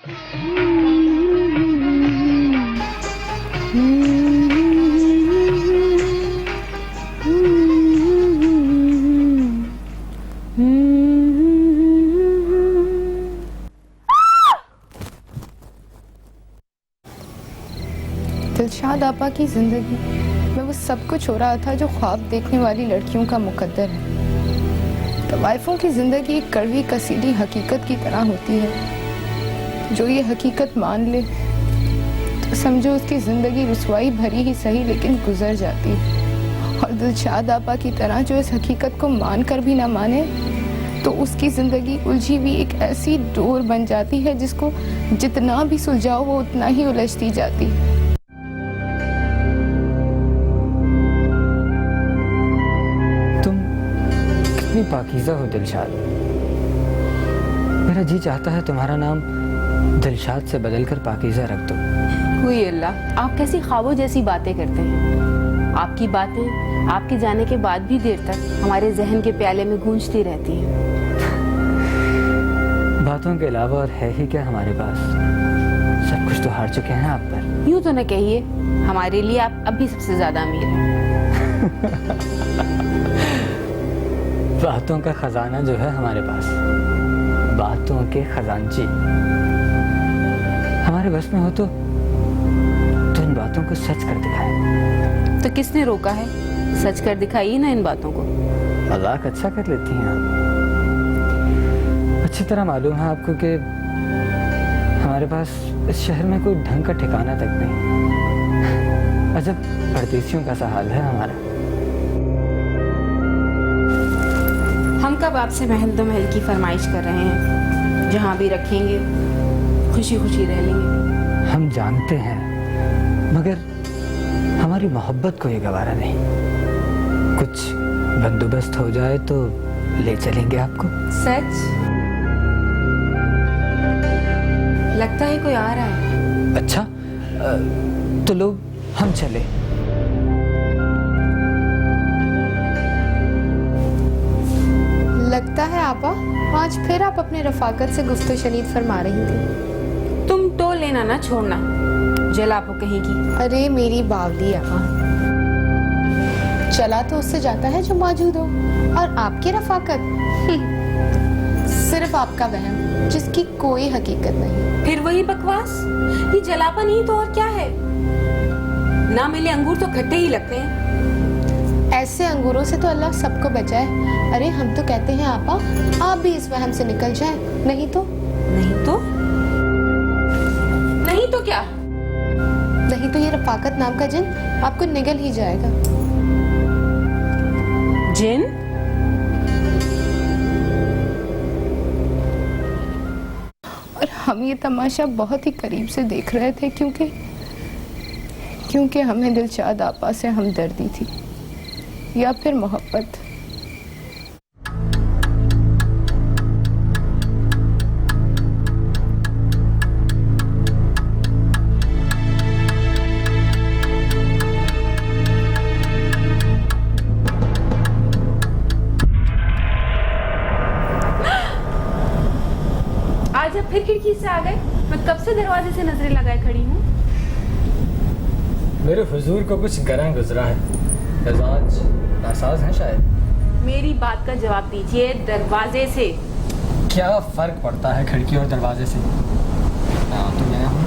दिलशाद आपा की जिंदगी में वो सब कुछ हो रहा था जो ख्वाब देखने वाली लड़कियों का मुकद्दर है। तवाइफों की जिंदगी एक कड़वी कसीदी हकीकत की तरह होती है। जो ये हकीकत मान ले तो समझो उसकी जिंदगी रुसवाई भरी ही सही लेकिन गुजर जाती है। और दिलशाद आपा की तरह जो इस हकीकत को मान कर भी ना माने तो उसकी जिंदगी उलझी हुई एक ऐसी डोर बन जाती है जिसको जितना भी सुलझाओ वो उतना ही उलझती जाती है। पाकीज़ा हो दिलशाद। मेरा जी चाहता है तुम्हारा नाम दिलशाद से बदलकर पाकीज़ा रख दो। हुई अल्लाह, आप कैसी ख्वाबों जैसी बातें करते हैं। आपकी बातें आपके जाने के बाद भी देर तक हमारे जहन के प्याले में गूंजती रहती हैं। बातों के अलावा और है ही क्या हमारे पास? सब कुछ तो हार चुके हैं आप पर। यूँ तो न कहिए, हमारे लिए आप अब भी सबसे ज्यादा अमीर हैं। बातों का खजाना जो है हमारे पास, बातों के खजानची हमारे बस में हो तो इन बातों को सच कर दिखाए। तो किसने रोका है? सच कर दिखाइए ना इन बातों को। मजाक अच्छा कर लेती हैं आप। अच्छी तरह मालूम है आपको कि हमारे पास इस शहर में कोई ढंग का ठिकाना तक नहीं। अजब परदेसियों का सा हाल है हमारा। हम कब आपसे महल दो महल की फरमाइश कर रहे हैं? जहाँ भी रखेंगे खुशी खुशी रह लेंगे। हम जानते हैं, मगर हमारी मोहब्बत को ये गवारा नहीं। कुछ बंदोबस्त हो जाए तो ले चलेंगे आपको। सच? लगता है कोई आ रहा है। अच्छा, तो लो हम चले। लगता है आपा आज फिर आप अपने रफाकत से गुफ्तो शनीद फरमा रही थी। तुम तो लेना ना छोड़ना, जलापो कहेगी। अरे मेरी बावली आपा, चला तो उससे जाता है जो मौजूद हो, और आपकी रफाकत सिर्फ आपका वहम जिसकी कोई हकीकत नहीं। फिर वही बकवास। ये जलापा नहीं तो और क्या है? ना मिले अंगूर तो खट्टे ही लगते हैं। ऐसे अंगूरों से तो अल्लाह सबको बचाए। अरे हम तो कहते हैं आपा आप भी इस वहम से निकल जाए, नहीं तो क्या? नहीं तो ये रफाकत नाम का जिन आपको निगल ही जाएगा। जिन? और हम ये तमाशा बहुत ही करीब से देख रहे थे क्योंकि हमें दिलशाद आपा से हमदर्दी थी या फिर मोहब्बत। आज आप फिर खिड़की से आ गए? मैं कब से दरवाजे से नजरें लगाए खड़ी हूँ। मेरे हुजूर को कुछ गरम गुजरा है, मिजाज नासाज है शायद। मेरी बात का जवाब दीजिए। दरवाजे से क्या फर्क पड़ता है खिड़की और दरवाजे से? तो मैं हूँ।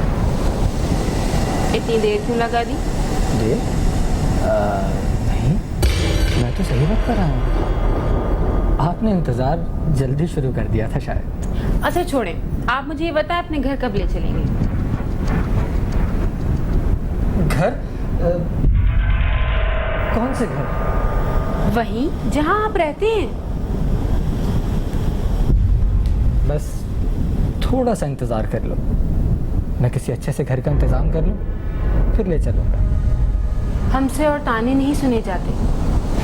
इतनी देर क्यों लगा दी? देर? नहीं, मैं तो सही वक्त पर आया हूँ। आपने इंतजार जल्दी शुरू कर दिया था शायद। अच्छा छोड़ें, आप मुझे ये बताएं अपने घर कब ले चलेंगे? घर? कौन से घर? वहीं जहां आप रहते हैं। बस थोड़ा सा इंतजार कर लो, मैं किसी अच्छे से घर का इंतजाम कर लूं, फिर ले चलूंगा। हमसे और ताने नहीं सुने जाते,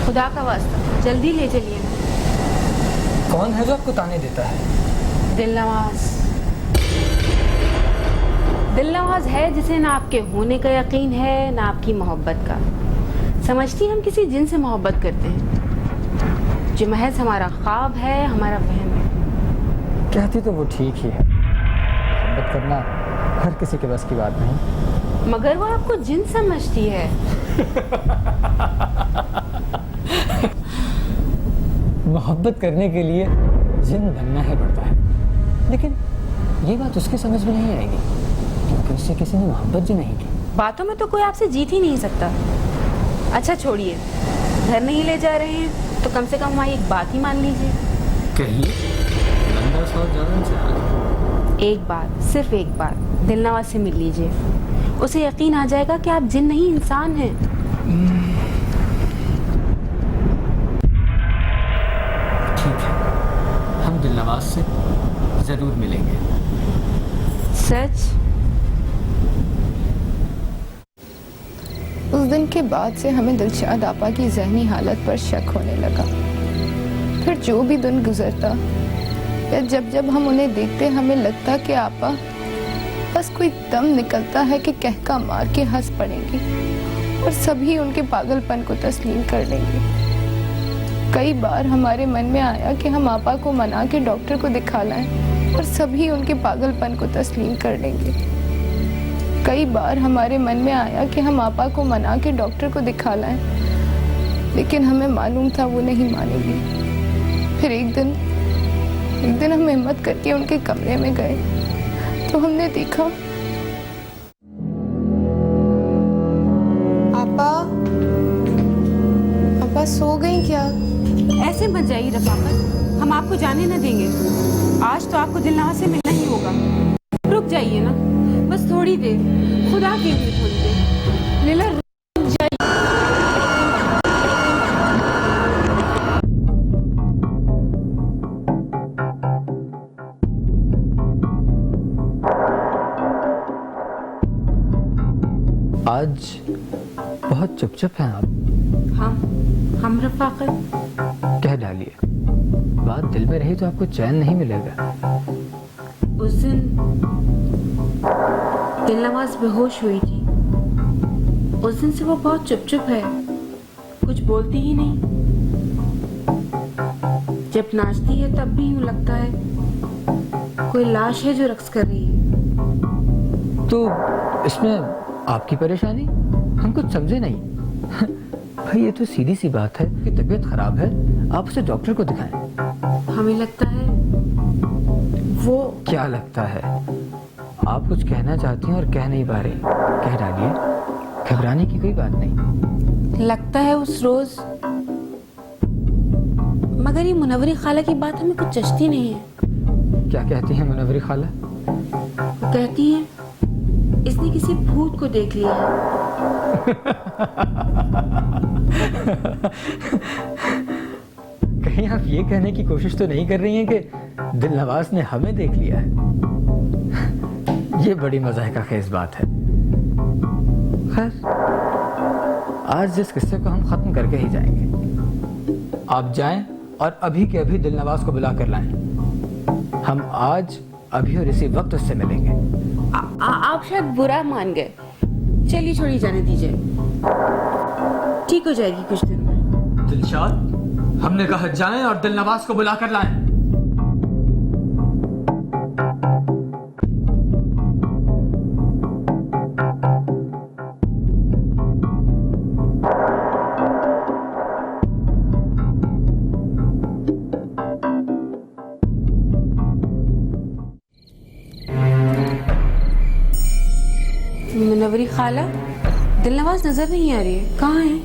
खुदा का वास्ता जल्दी ले चलिए ना। कौन है जो आपको ताने देता है? दिलनवाज है जिसे ना आपके होने का यकीन है ना आपकी मोहब्बत का। समझती हम किसी जिन से मोहब्बत करते हैं जो महज हमारा ख्वाब है, हमारा वहम है। कहती तो वो ठीक ही है, मोहब्बत करना हर किसी के बस की बात नहीं। मगर वो आपको जिन समझती है। मोहब्बत करने के लिए जिन बनना है पड़ता है, लेकिन ये बात उसकी समझ में नहीं आएगी क्योंकि उससे किसी ने मोहब्बत ही नहीं की। बातों में तो कोई आपसे जीत ही नहीं सकता। अच्छा छोड़िए, घर नहीं ले जा रहे हैं तो कम से कम हमारी एक बात ही मान लीजिए। कहिए, लंबा सौ ज़्यादा से एक बार, सिर्फ एक बार दिलनवाज से मिल लीजिए, उसे यकीन आ जाएगा कि आप जिन नहीं इंसान हैं। ठीक है, हम दिलनवाज से ज़रूर मिलेंगे। सच? उस दिन के बाद से हमें दिलशाद आपा की जहनी हालत पर शक होने लगा। फिर जो भी दिन गुजरता या जब जब हम उन्हें देखते, हमें लगता कि आपा बस कोई दम निकलता है कि कहका मार के हंस पड़ेंगी और सभी उनके पागलपन को तस्लीम कर लेंगे। कई बार हमारे मन में आया कि हम आपा को मना के डॉक्टर को दिखा लाएं और सभी उनके पागलपन को तस्लीम कर लेंगे। कई बार हमारे मन में आया कि हम आपा को मना के डॉक्टर को दिखा लाएं, लेकिन हमें मालूम था वो नहीं मानेगी। फिर एक दिन हम हिम्मत करके उनके कमरे में गए तो हमने देखा आपा सो गई क्या? ऐसे मत जाइए रफाकत, हम आपको जाने न देंगे। आज तो आपको दिलनवाज से मिलना ही होगा। रुक जाइए ना, बस थोड़ी देर, खुदा के लिए थोड़ी देर। लीला रुक जाइए। आज बहुत चुप हैं आप। हम रफाकत। कह डालिए, बात दिल में रही तो आपको चैन नहीं मिलेगा। उस दिन दिलनवाज बेहोश हुई थी। उस दिन से वो बहुत चुप है, कुछ बोलती ही नहीं। जब नाचती है तब भी यूं लगता है कोई लाश है जो रक्स कर रही है। तो इसमें आपकी परेशानी? हम कुछ समझे नहीं। भाई ये तो सीधी सी बात है कि तबीयत खराब है, आप उसे डॉक्टर को दिखाएं। हमें लगता है वो। क्या लगता है? आप कुछ कहना चाहती हैं और कह नहीं पा रही, कह डालिए, घबराने की कोई बात नहीं। लगता है उस रोज, मगर ये मुनव्वरी खाला की बात हमें कुछ जचती नहीं है। क्या कहती हैं मुनव्वरी खाला? वो कहती हैं इसने किसी भूत को देख लिया है। कहीं आप ये कहने की कोशिश तो नहीं कर रही हैं कि दिलनवाज ने हमें देख लिया है? ये बड़ी मज़ाहिका खेज बात है। खैर, आज जिस किस्से को हम खत्म करके ही जाएंगे। आप जाएं और अभी के अभी दिलनवाज को बुला कर लाएं। हम आज अभी और इसी वक्त उससे मिलेंगे। आप शायद बुरा मान गए। चलिए छोड़िए, जाने दीजिए, ठीक हो जाएगी कुछ दिन में। दिलशाद, हमने कहा जाएं और दिलनवाज को बुला कर लाएं। मुनव्वरी खाला, दिलनवाज नजर नहीं आ रही है, कहाँ है?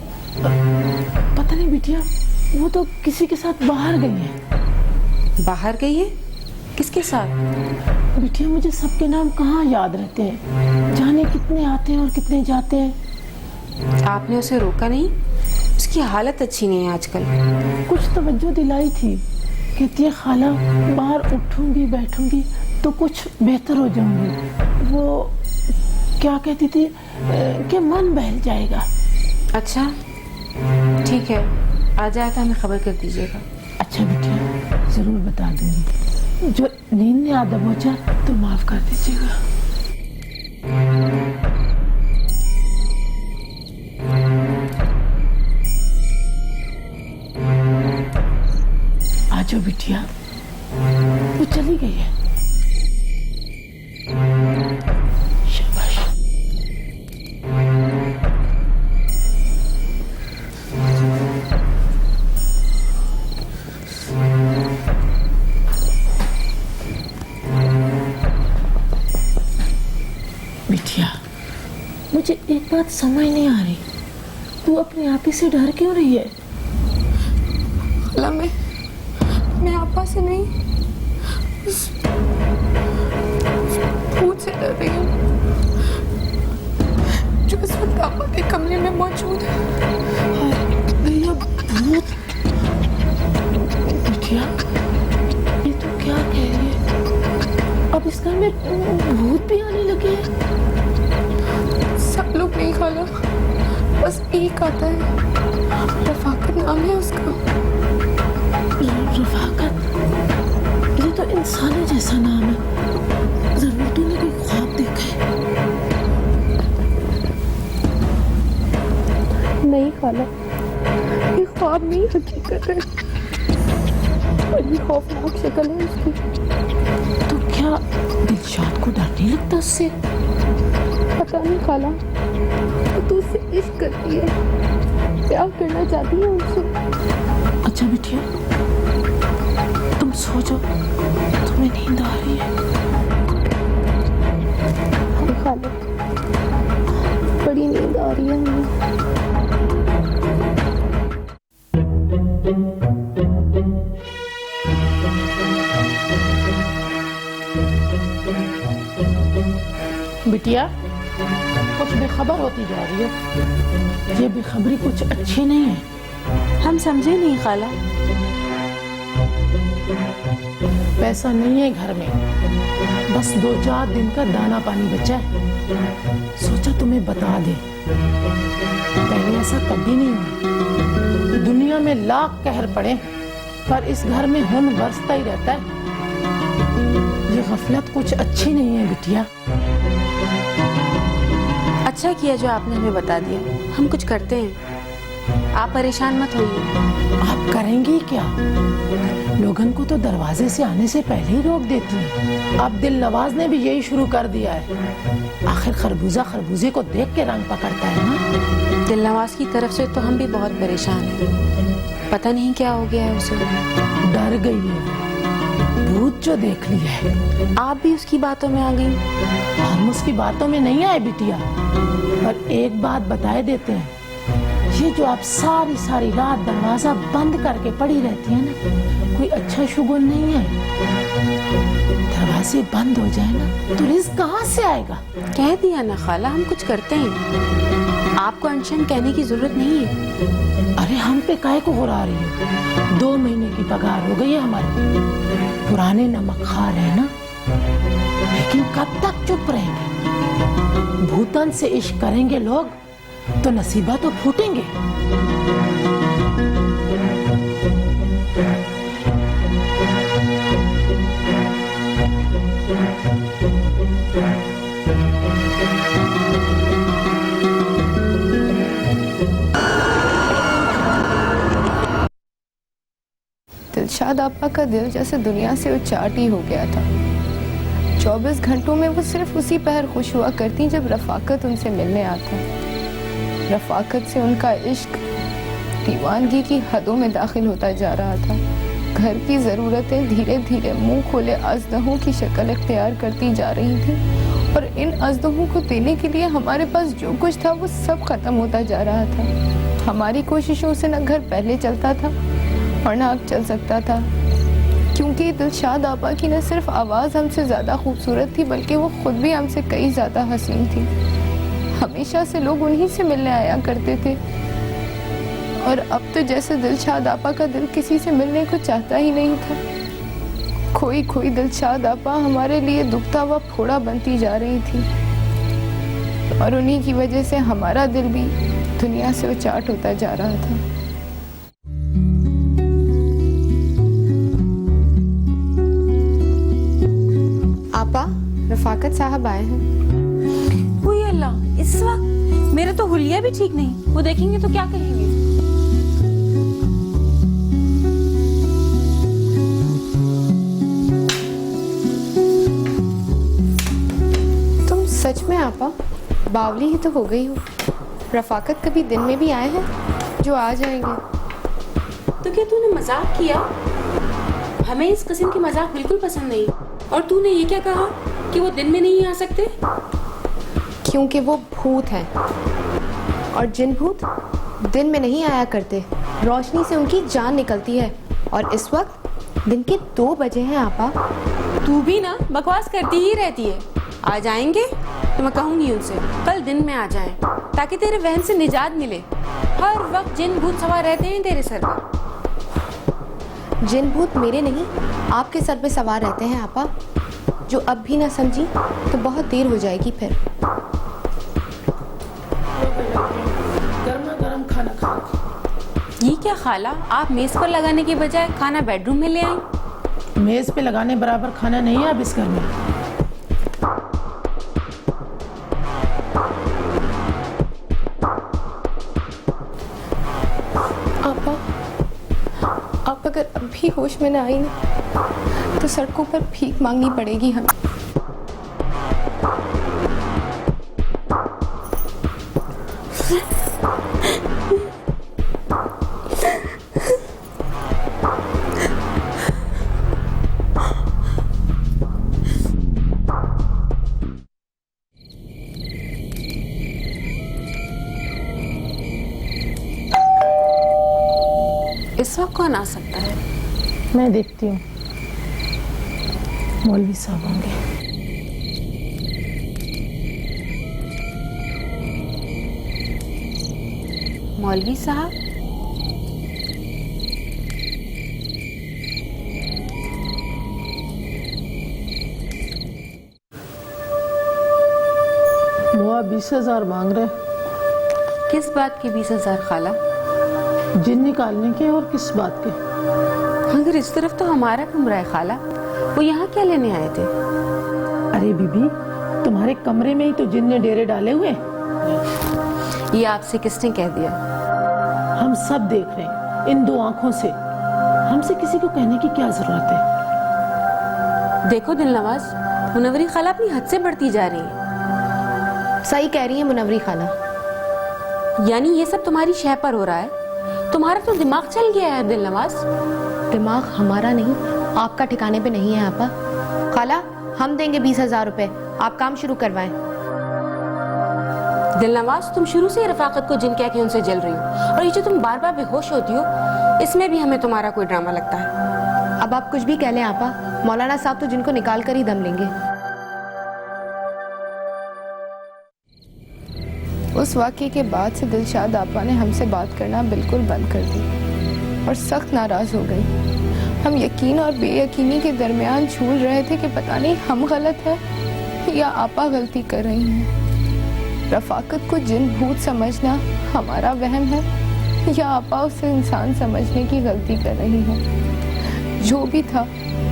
पता नहीं बिटिया, वो तो किसी के साथ बाहर गई है। बाहर गई है? किसके साथ? बिटिया मुझे सबके नाम कहाँ याद रहते हैं, जाने कितने आते हैं और कितने जाते हैं। आपने उसे रोका नहीं? उसकी हालत अच्छी नहीं है आजकल। कुछ तवज्जो दिलाई थी, कहती है खाला बाहर उठूंगी बैठूंगी तो कुछ बेहतर हो जाऊंगी। वो क्या कहती थी कि मन बहल जाएगा। अच्छा ठीक है, आ जाए तो हमें खबर कर दीजिएगा। अच्छा बिटिया, जरूर बता दूंगी। जो नींद में आदम हो जाए तो माफ कर दीजिएगा। आ जाओ बिटिया, वो चली गई है। मुझे एक बात समझ नहीं आ रही, तू अपने आप ही से डर क्यों रही है? खाला मैं आपा से नहीं, बस भूत से डर रही हूँ जो इस वक्त आपा के कमरे में मौजूद है। भैया भूत? बिटिया ये तो क्या कह रही है? अब इस घर में भूत भी आने लगे हैं? सब लोग नहीं खाला, बस एक आता है, रफाकत नाम है उसका। रफाकत? ये तो इंसानी जैसा नाम है, जरूर तूने कोई ख्वाब देखा है। नहीं खाला, ये ख्वाब नहीं हकीकत है, बड़ी खौफनाक शक्ल है उसकी। तो क्या दिलशाद को डर नहीं लगता उससे? पता नहीं खाला, वो तो उससे इश्क करती है, प्यार करना चाहती है उससे। अच्छा बिटिया तुम सो जाओ, तुम्हें नींद आ रही है। हाँ खाला, बड़ी नींद आ रही है हमें। बिटिया कुछ बेखबर होती जा रही है, ये बेखबरी कुछ अच्छी नहीं है। हम समझे नहीं खाला। पैसा नहीं है घर में, बस 2-4 दिन का दाना पानी बचा है, सोचा तुम्हें बता दे। पहले ऐसा कभी नहीं हुआ, दुनिया में लाख कहर पड़े पर इस घर में खून बरसता ही रहता है। ये गफलत कुछ अच्छी नहीं है बिटिया। अच्छा किया जो आपने हमें बता दिया, हम कुछ करते हैं, आप परेशान मत होइए। आप करेंगी क्या? लोगन को तो दरवाजे से आने से पहले ही रोक देती हैं। अब दिल नवाज ने भी यही शुरू कर दिया है। आखिर खरबूजा खरबूजे को देख के रंग पकड़ता है ना। दिल नवाज की तरफ से तो हम भी बहुत परेशान हैं, पता नहीं क्या हो गया है उसे। डर गई है, भूत जो देख लिया है। आप भी उसकी बातों में आ गई? हम उसकी बातों में नहीं आए बिटिया, पर एक बात बताए देते हैं, ये जो आप सारी सारी रात दरवाजा बंद करके पड़ी रहती है ना, कोई अच्छा शुगुन नहीं है। दरवाजे बंद हो जाए ना तो रिज़्क कहाँ से आएगा? कह दिया ना खाला, हम कुछ करते हैं, आपको अनशन कहने की जरूरत नहीं है। अरे हम पे काहे को गुर्रा रही हो? 2 महीने की पगार हो गई है हमारी, पुराने नमक खा रहे हैं ना, लेकिन कब तक चुप रहेंगे? भूतन से इश्क करेंगे लोग तो नसीबा तो फूटेंगे। दिलशाद आपा का दिल जैसे दुनिया से उचाट ही हो गया था। 24 घंटों में वो सिर्फ उसी पहर खुश हुआ करती जब रफाकत उनसे मिलने आता। रफाकत से उनका इश्क दीवानगी की हदों में दाखिल होता जा रहा था। घर की ज़रूरतें धीरे धीरे मुंह खोले अज़दहों की शक्ल इख्तियार करती जा रही थी और इन अज़दहों को देने के लिए हमारे पास जो कुछ था वो सब ख़त्म होता जा रहा था। हमारी कोशिशों से न घर पहले चलता था और न अब चल सकता था, क्योंकि दिलशाद आपा की न सिर्फ आवाज़ हमसे ज़्यादा खूबसूरत थी बल्कि वो खुद भी हमसे कई ज़्यादा हसीन थी। हमेशा से लोग उन्हीं से मिलने आया करते थे और अब तो जैसे दिलशाद आपा का दिल किसी से मिलने को चाहता ही नहीं था। खोई खोई दिलशाद आपा हमारे लिए दुखता हुआ फोड़ा बनती जा रही थी और उन्हीं की वजह से हमारा दिल भी दुनिया से उचाट होता जा रहा था। आपा, रफाकत साहब आए हैं। ओए अल्लाह, इस वक्त? मेरा तो हुलिया भी ठीक नहीं, वो देखेंगे तो क्या कहेंगे? तुम सच में आपा बावली ही तो हो गई हो। रफाकत कभी दिन में भी आए हैं जो आ जाएंगे। तो क्या तूने मजाक किया? हमें इस किस्म की मजाक बिल्कुल पसंद नहीं। और तूने ये क्या कहा कि वो दिन में नहीं आ सकते? क्योंकि वो भूत हैं और जिन भूत दिन में नहीं आया करते, रोशनी से उनकी जान निकलती है। और इस वक्त दिन के 2 बजे हैं आपा। तू भी ना बकवास करती ही रहती है। आ जाएंगे तो मैं कहूंगी उनसे कल दिन में आ जाएं, ताकि तेरे वहन से निजात मिले। हर वक्त जिन भूत सवार रहते हैं तेरे सर पर। जिन भूत मेरे नहीं, आपके सर पे सवार रहते हैं आपा। जो अब भी ना समझी तो बहुत देर हो जाएगी फिर। गर्मा गर्म खाना खाओ। ये क्या खाला, आप मेज पर लगाने के बजाय खाना बेडरूम में ले आई। मेज पे लगाने बराबर खाना नहीं है अब इस घर में। आपा, आप अगर अब भी होश में ना आई ना तो सड़कों पर भीख मांगनी पड़ेगी हमें। इस वक्त कौन आ सकता है? मैं देखती हूँ, मौलवी साहब होंगे। मौलवी साहब? मुआ 20,000 मांग रहे। किस बात के 20,000 खाला? जिन निकालने के और किस बात के? मगर इस तरफ तो हमारा कमरा है खाला, वो यहाँ क्या लेने आए थे? अरे बीबी, तुम्हारे कमरे में ही तो जिन ने डेरे डाले हुए। ये आपसे किसने कह दिया? हम सब देख रहे हैं इन 2 आंखों से। हमसे किसी को कहने की क्या जरूरत है? देखो दिलनवाज, मुनव्वरी खाला अपनी हद से बढ़ती जा रही है। सही कह रही है मुनव्वरी खाला। यानी ये सब तुम्हारी शह पर हो रहा है? तुम्हारा तो दिमाग चल गया है दिलनवाज। दिमाग हमारा नहीं, आपका ठिकाने पे नहीं है आपा। खाला, हम देंगे 20,000 रुपए, आप काम शुरू करवाएं। दिलनवाज, तुम शुरू से रफाकत को जिन कह के उनसे जल रही हो, और ये जो तुम बार बार बेहोश होती हो, इसमें भी हमें तुम्हारा कोई ड्रामा लगता है। अब आप कुछ भी कह लें आपा, मौलाना साहब तो जिनको निकाल कर ही दम लेंगे। उस वाक़े के बाद से दिलशाद आपा ने हमसे बात करना बिल्कुल बंद कर दी और सख्त नाराज़ हो गई। हम यकीन और बेयकीनी के दरमियान झूल रहे थे कि पता नहीं हम गलत है या आपा गलती कर रही हैं। रफाकत को जिन भूत समझना हमारा वहम है या आपा उसे इंसान समझने की गलती कर रही है। जो भी था,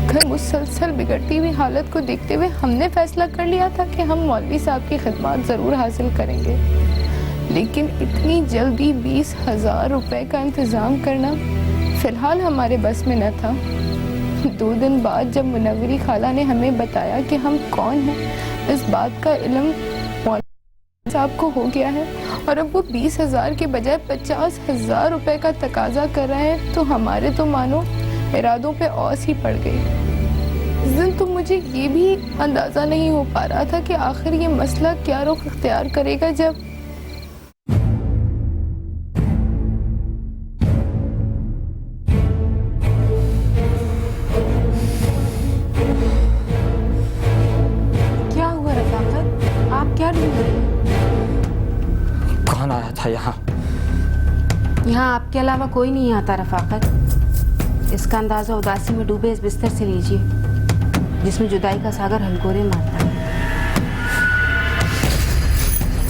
घर मुसलसल बिगड़ती हुई हालत को देखते हुए हमने फैसला कर लिया था कि हम मौलवी साहब की खिदमत ज़रूर हासिल करेंगे, लेकिन इतनी जल्दी 20,000 रुपए का इंतज़ाम करना फ़िलहाल हमारे बस में न था। 2 दिन बाद जब मुनव्वरी खाला ने हमें बताया कि हम कौन हैं, इस बात का इल्म मौलवी साहब को हो गया है और अब वो 20,000 के बजाय 50,000 रुपए का तकाजा कर रहे हैं, तो हमारे तो मानो इरादों पे औस ही पड़ गई। इस दिन तो मुझे ये भी अंदाज़ा नहीं हो पा रहा था कि आखिर ये मसला क्या रुख इख्तियार करेगा। जब क्या हुआ रफाकत, आप क्या ढूंढ रहे हैं? कौन आया था यहाँ? यहाँ आपके अलावा कोई नहीं आता रफाकत। इसका अंदाजा उदासी में डूबे इस बिस्तर से लीजिए, जिसमें जुदाई का सागर हलकोरे मारता है।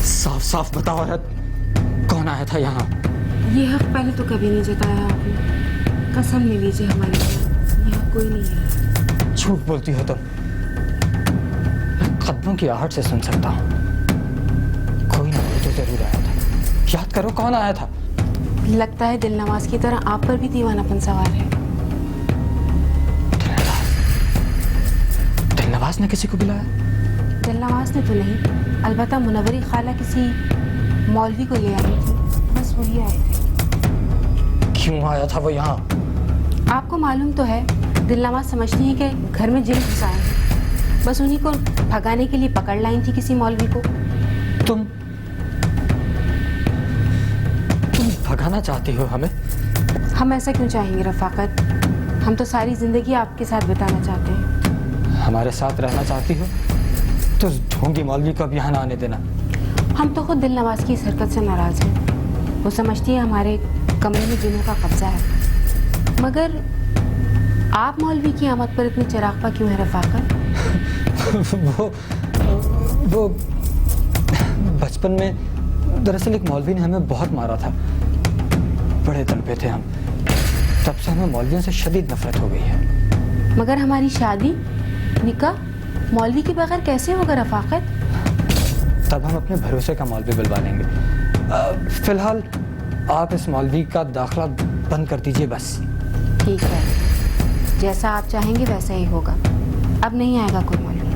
साफ साफ बताओ यार, कौन आया था यहाँ? ये हक पहले तो कभी नहीं जताया आपने। कसम ले लीजिए हमारी, यहाँ कोई नहीं है। झूठ बोलती हो तुम। मैं कदमों की आहट से सुन सकता हूँ। कोई ना कोई तो जरूर आया था। याद करो कौन आया था। लगता है दिलनवाज की तरह आप पर भी दीवानापन सवार है। दिलनवाज ने किसी को बुलाया? दिलनवाज ने तो नहीं, अलबत्ता मुनव्वरी खाला किसी मौलवी को ले आई थी, बस वही आए थे। क्यों आया था वो यहाँ? आपको मालूम तो है, दिलनवाज समझती है कि घर में जिन घुसा है, बस उन्हीं को भगाने के लिए पकड़ लाई थी किसी मौलवी को। तुम भगाना चाहती हो हमें? हम ऐसा क्यों चाहेंगे रफाकत? हम तो सारी जिंदगी आपके साथ बिताना चाहते हैं। हमारे साथ रहना चाहती हो तो ढोंगी मौलवी को अब यहाँ ना आने देना। हम तो खुद दिल नवाज की इस हरकत से नाराज हैं। वो समझती है हमारे कमरे में जिन्हों का कब्जा है। मगर आप मौलवी की आमद पर इतनी चरागपा क्यों है रफाकत? वो बचपन में दरअसल एक मौलवी ने हमें बहुत मारा था। बड़े तड़पे थे हम। तब से हमें मौलवियों से शदीद नफरत हो गई है। मगर हमारी शादी, निकाह मौलवी के बगैर कैसे होगा रफाकत? तब हम अपने भरोसे का मौलवी बुलवा लेंगे। फिलहाल आप इस मौलवी का दाखिला बंद कर दीजिए बस। ठीक है, जैसा आप चाहेंगे वैसा ही होगा। अब नहीं आएगा कोई मौलवी।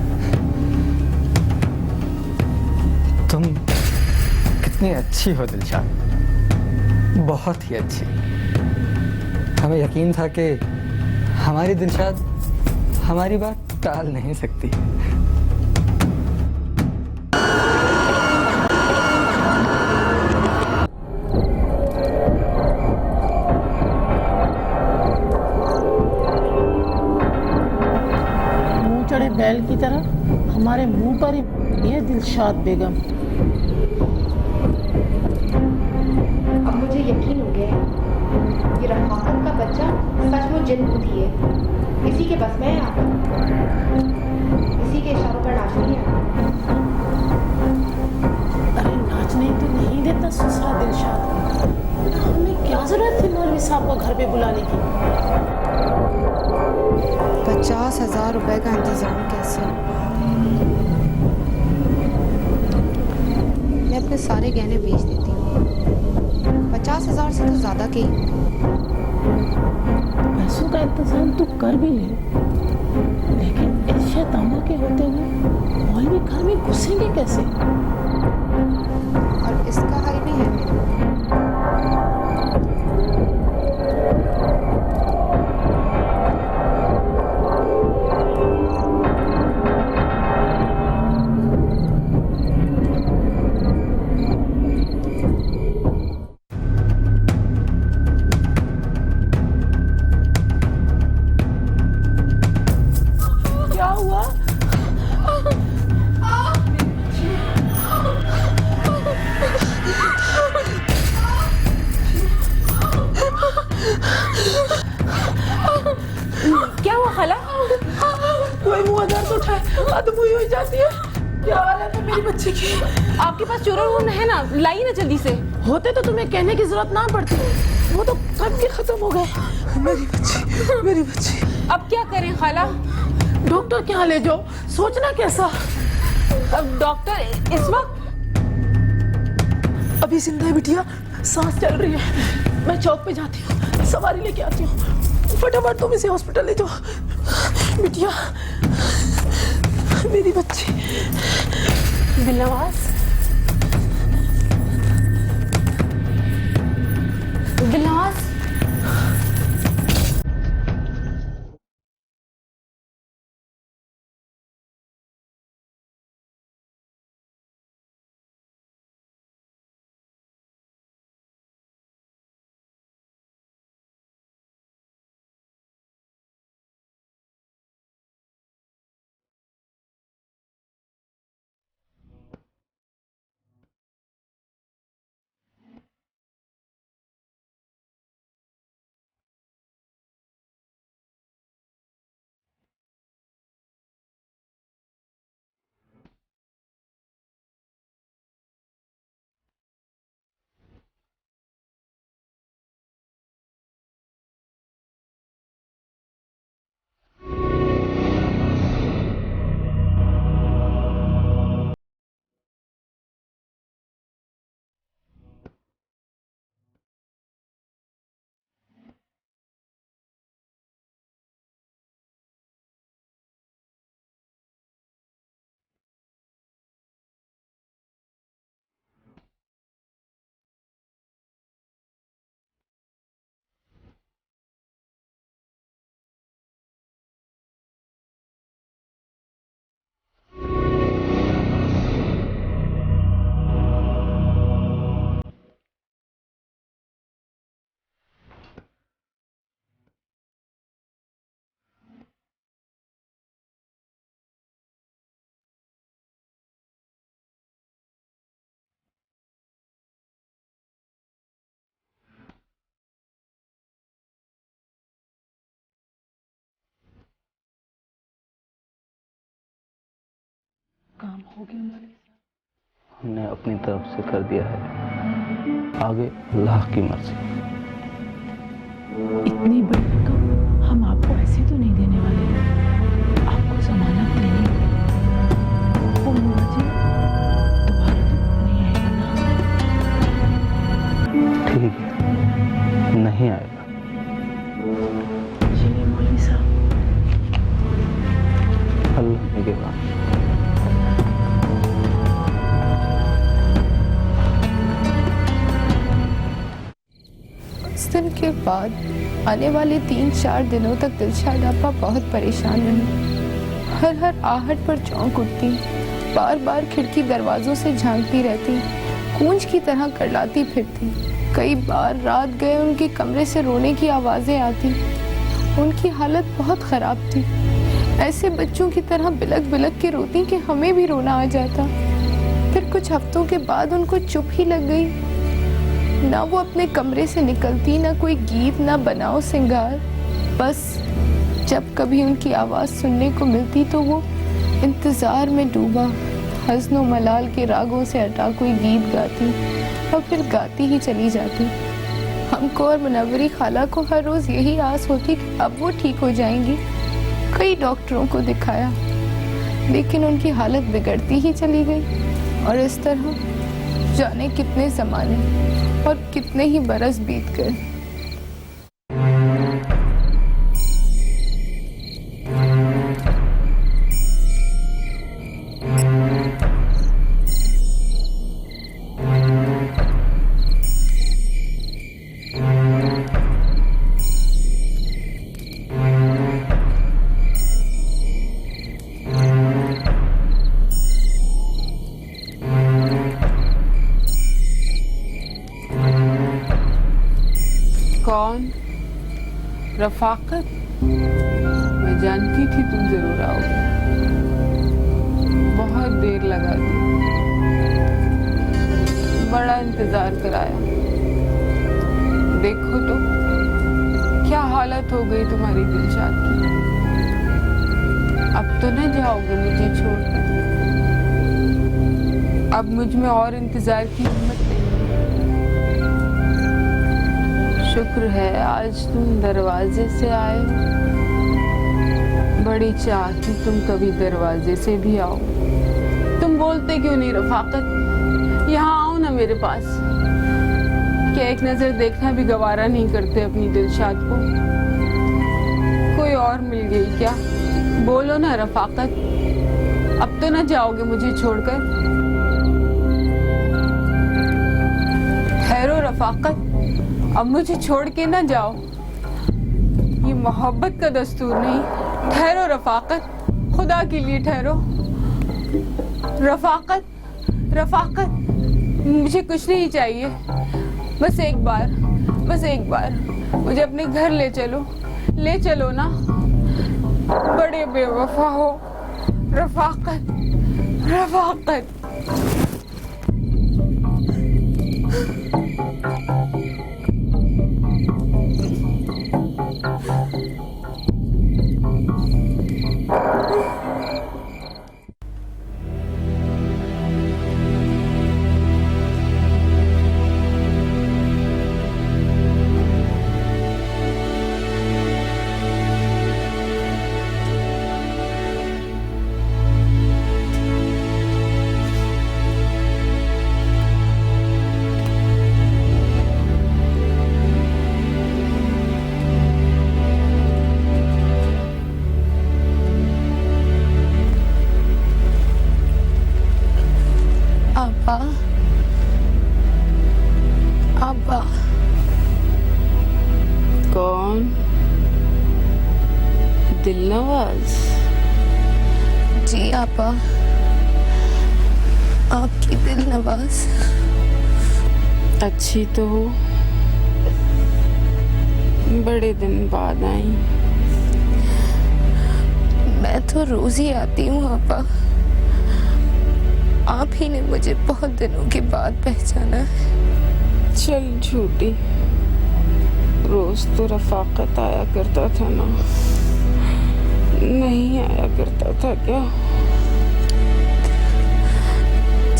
तुम कितनी अच्छी हो दिलशाद, बहुत ही अच्छी। हमें यकीन था कि हमारी दिलशाद हमारी बात टाल नहीं सकती। मुंह चढ़े बैल की तरह हमारे मुंह पर ही ये दिलशाद बेगम। अब मुझे यकीन हो गया है कि रफाकत का बच्चा सचमुच जिन्न ही है। इसी के बस में है आप, इसी के इशारों पर नाचनी है। अरे नाचने तो नहीं देता ससुरा दिलशाद। हमें क्या जरूरत थी मौलवी साहब को घर पे बुलाने की? 50,000 रुपए का इंतजाम कैसे? मैं अपने सारे गहने बेच देती हूँ। 50,000 से तो ज्यादा के ही। पैसों का इंतजाम तू कर भी ले, लेकिन इस शैताना के होते हुए मौलवी घर में घुसेंगे कैसे? और इसका हल भी है मेरे। क्या हुआ? क्या हुआ खाला? कोई मुंह दर्द उठा है, अदमुई हो जाती है। क्या हालत है मेरी बच्ची की? आपके पास चूरन है ना, लाइए ना जल्दी से। होते तो तुम्हें कहने की जरूरत ना पड़ती, वो तो कब के खत्म हो गए। मेरी बच्ची, मेरी बच्ची। अब क्या करें खाला? डॉक्टर के यहाँ ले जाओ, सोचना कैसा। अब डॉक्टर इस वक्त? अभी जिंदा है बिटिया, सांस चल रही है। मैं चौक पे जाती हूँ, सवारी लेके आती हूँ। फटाफट तुम इसे हॉस्पिटल ले जाओ बिटिया, मेरी बच्ची। दिलनवाज, दिलनवाज। हो गया मौलवी साहब। हमने अपनी तरफ से कर दिया है, आगे अल्लाह की मर्जी। इतनी बड़ी रकम हम आपको ऐसे तो नहीं देने वाले हैं, आपको जमानत देनी होगी। वो मुझे दोबारा तो नहीं आएगा ना? ठीक है, नहीं आएगा। चलिए मौलवी साहब। अल्लाह के बाद उस दिन के बाद आने वाले 3-4 दिनों तक दिलशाद आपा बहुत परेशान रही। हर आहट पर चौंक उठती, बार बार खिड़की दरवाजों से झांकती रहती, गूंज की तरह करलाती फिरती। कई बार रात गए उनके कमरे से रोने की आवाजें आती। उनकी हालत बहुत खराब थी, ऐसे बच्चों की तरह बिलक बिलक के रोती कि हमें भी रोना आ जाता। फिर कुछ हफ्तों के बाद उनको चुप ही लग गई। ना वो अपने कमरे से निकलती, ना कोई गीत, ना बनाओ सिंगार। बस जब कभी उनकी आवाज़ सुनने को मिलती तो वो इंतज़ार में डूबा हज़्न व मलाल के रागों से अटा कोई गीत गाती और फिर गाती ही चली जाती। हमको और मुनव्वरी खाला को हर रोज़ यही आस होती कि अब वो ठीक हो जाएंगी। कई डॉक्टरों को दिखाया, लेकिन उनकी हालत बिगड़ती ही चली गई। और इस तरह जाने कितने ज़माने और कितने ही बरस बीत गए। कौन? रफाकत? मैं जानती थी तुम जरूर आओगे। बहुत देर लगा दी, बड़ा इंतजार कराया। देखो तो क्या हालत हो गई तुम्हारी दिलशाद की। अब तो न जाओगे मुझे छोड़कर। अब मुझ में और इंतजार की हिम्मत नहीं। शुक्र है आज तुम दरवाजे से आए। बड़ी चाहती तुम कभी दरवाजे से भी आओ। तुम बोलते क्यों नहीं रफाकत? यहाँ आओ ना मेरे पास। क्या एक नजर देखना भी गवारा नहीं करते अपनी दिलशाद को? कोई और मिल गई क्या? बोलो ना रफाकत, अब तो ना जाओगे मुझे छोड़कर? ठहरो रफाकत, अब मुझे छोड़ के ना जाओ। ये मोहब्बत का दस्तूर नहीं। ठहरो रफाकत, खुदा के लिए ठहरो। रफाकत, रफाकत, मुझे कुछ नहीं चाहिए। बस एक बार मुझे अपने घर ले चलो ना। बड़े बेवफा हो रफाकत, रफाकत। आपा। कौन? दिलनवाज? जी आपा, आपकी दिलनवाज। अच्छी तो हो, बड़े दिन बाद आई। मैं तो रोज ही आती हूँ आपा। आप ही ने मुझे बहुत दिनों के बाद पहचाना है। चल झूठी, रोज तो रफाकत आया करता था ना? नहीं आया करता था क्या?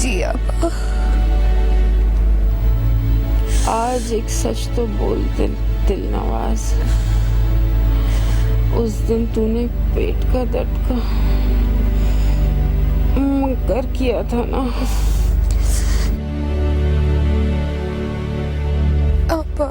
जी आपा। आज एक सच तो बोल दिल नवाज, उस दिन तूने पेट का दर्द का मकर किया था ना। आपा